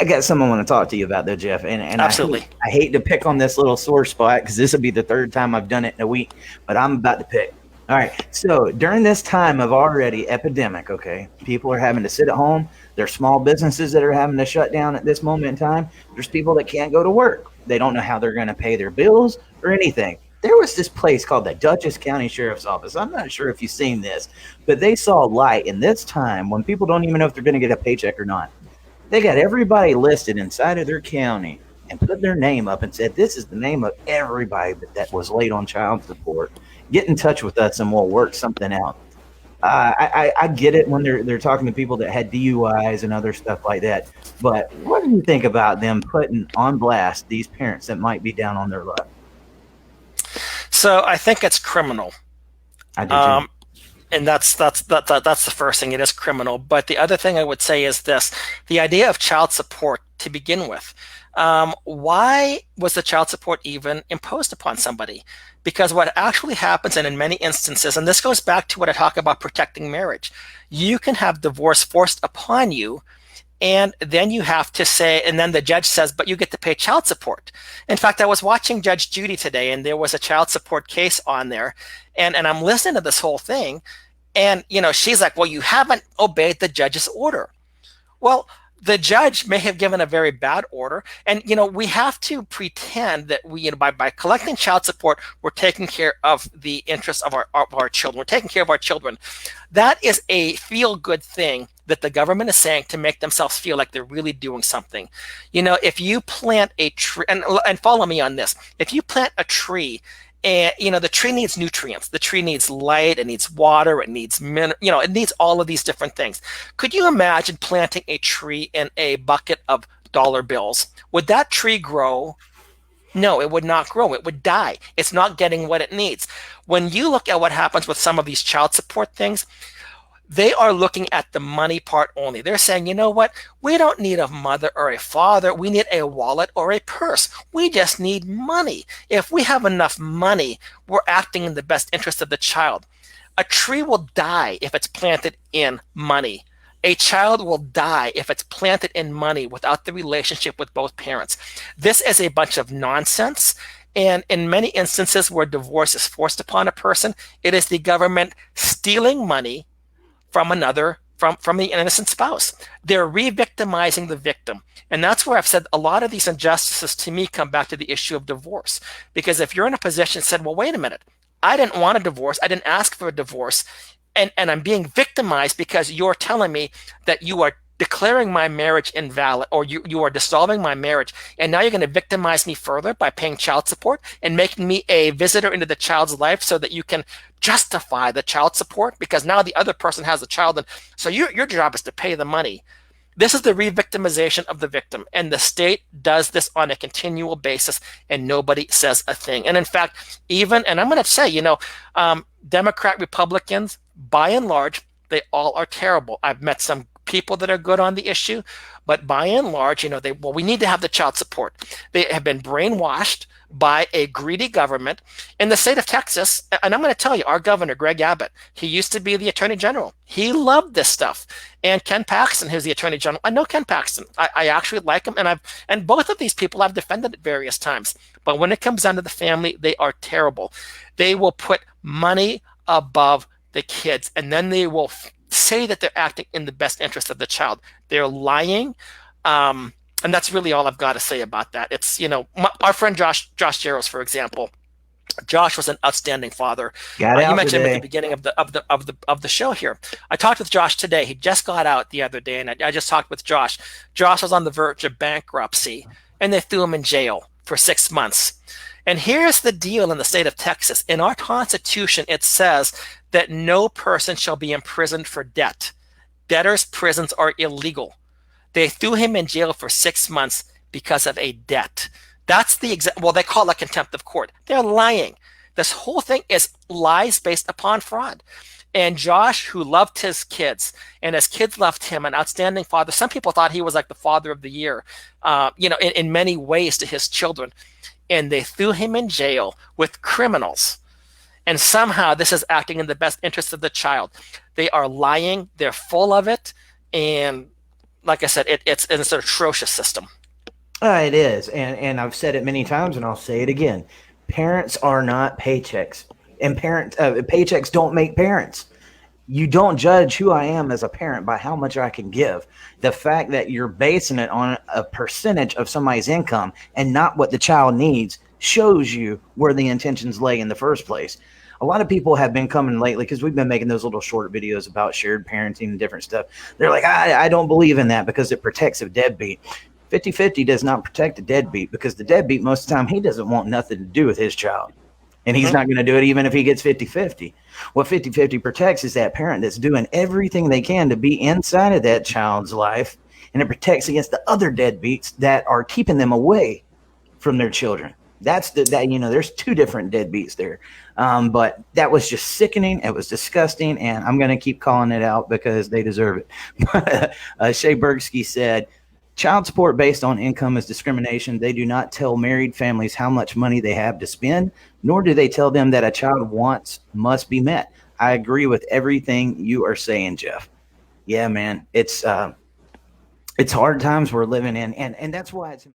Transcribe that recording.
I got something I want to talk to you about though, Jeff. And Absolutely. I hate to pick on this little sore spot because this will be the third time I've done it in a week, but I'm about to pick. All right. So during this time of already epidemic, okay, people are having to sit at home. There's small businesses that are having to shut down at this moment in time. There's people that can't go to work. They don't know how they're going to pay their bills or anything. There was this place called the Dutchess County Sheriff's Office. I'm not sure if you've seen this, but they saw light in this time when people don't even know if they're going to get a paycheck or not. They got everybody listed inside of their county and put their name up and said, this is the name of everybody that was late on child support. Get in touch with us and we'll work something out. I get it when they're talking to people that had DUIs and other stuff like that. But what do you think about them putting on blast these parents that might be down on their luck? So I think it's criminal. I do too. And that's the first thing. It is criminal. But the other thing I would say is this: the idea of child support to begin with. Why was the child support even imposed upon somebody? Because what actually happens, and in many instances, and this goes back to what I talk about protecting marriage, you can have divorce forced upon you, and then you have to say, and then the judge says, but you get to pay child support. In fact, I was watching Judge Judy today, and there was a child support case on there, and I'm listening to this whole thing, and she's like, well, you haven't obeyed the judge's order. Well, the judge may have given a very bad order, and we have to pretend that we, by collecting child support, we're taking care of the interests of our children. We're taking care of our children. That is a feel-good thing that the government is saying to make themselves feel like they're really doing something. If you plant a tree, and follow me on this, if you plant a tree, and the tree needs nutrients. The tree needs light. It needs water. It needs it needs all of these different things. Could you imagine planting a tree in a bucket of dollar bills? Would that tree grow? No, it would not grow. It would die. It's not getting what it needs. When you look at what happens with some of these child support things, they are looking at the money part only. They're saying, you know what? We don't need a mother or a father. We need a wallet or a purse. We just need money. If we have enough money, we're acting in the best interest of the child. A tree will die if it's planted in money. A child will die if it's planted in money without the relationship with both parents. This is a bunch of nonsense. And in many instances where divorce is forced upon a person, it is the government stealing money from the innocent spouse. They're re-victimizing the victim. And that's where I've said a lot of these injustices to me come back to the issue of divorce. Because if you're in a position and said, well, wait a minute, I didn't want a divorce, I didn't ask for a divorce, and I'm being victimized because you're telling me that you are declaring my marriage invalid, or you are dissolving my marriage, and now you're going to victimize me further by paying child support and making me a visitor into the child's life so that you can justify the child support because now the other person has a child, and so your job is to pay the money. This is the re-victimization of the victim, and the state does this on a continual basis, and nobody says a thing. And in fact, and I'm going to say, Democrat, Republicans, by and large, they all are terrible. I've met some people that are good on the issue, but by and large, we need to have the child support. They have been brainwashed by a greedy government in the state of Texas. And I'm going to tell you, our governor, Greg Abbott, he used to be the attorney general. He loved this stuff. And Ken Paxton, who's the attorney general, I know Ken Paxton. I actually like him. And both of these people I've defended at various times. But when it comes down to the family, they are terrible. They will put money above the kids, and then they will say that they're acting in the best interest of the child. They're lying. And that's really all I've got to say about that. It's, our friend Josh Jaros, for example. Josh was an outstanding father. You mentioned him at the beginning of the show here. I talked with Josh today. He just got out the other day, and I just talked with Josh. Josh was on the verge of bankruptcy, and they threw him in jail for 6 months. And here's the deal in the state of Texas. In our Constitution, it says that no person shall be imprisoned for debt. Debtors' prisons are illegal. They threw him in jail for 6 months because of a debt. That's the they call it contempt of court. They're lying. This whole thing is lies based upon fraud. And Josh, who loved his kids, and his kids loved him, an outstanding father. Some people thought he was like the father of the year, in many ways to his children. And they threw him in jail with criminals. And somehow this is acting in the best interest of the child. They are lying. They're full of it. And like I said, it's an atrocious system. It is, and I've said it many times, and I'll say it again. Parents are not paychecks, and paychecks don't make parents. You don't judge who I am as a parent by how much I can give. The fact that you're basing it on a percentage of somebody's income and not what the child needs shows you where the intentions lay in the first place. A lot of people have been coming lately because we've been making those little short videos about shared parenting and different stuff. They're like, I don't believe in that because it protects a deadbeat. 50-50 does not protect a deadbeat, because the deadbeat, most of the time, he doesn't want nothing to do with his child. And he's not going to do it even if he gets 50-50. What 50-50 protects is that parent that's doing everything they can to be inside of that child's life. And it protects against the other deadbeats that are keeping them away from their children. There's two different deadbeats there. But that was just sickening. It was disgusting. And I'm going to keep calling it out because they deserve it. Shay Bergsky said, child support based on income is discrimination. They do not tell married families how much money they have to spend, nor do they tell them that a child wants must be met. I agree with everything you are saying, Jeff. Yeah, man, it's hard times we're living in, and that's why it's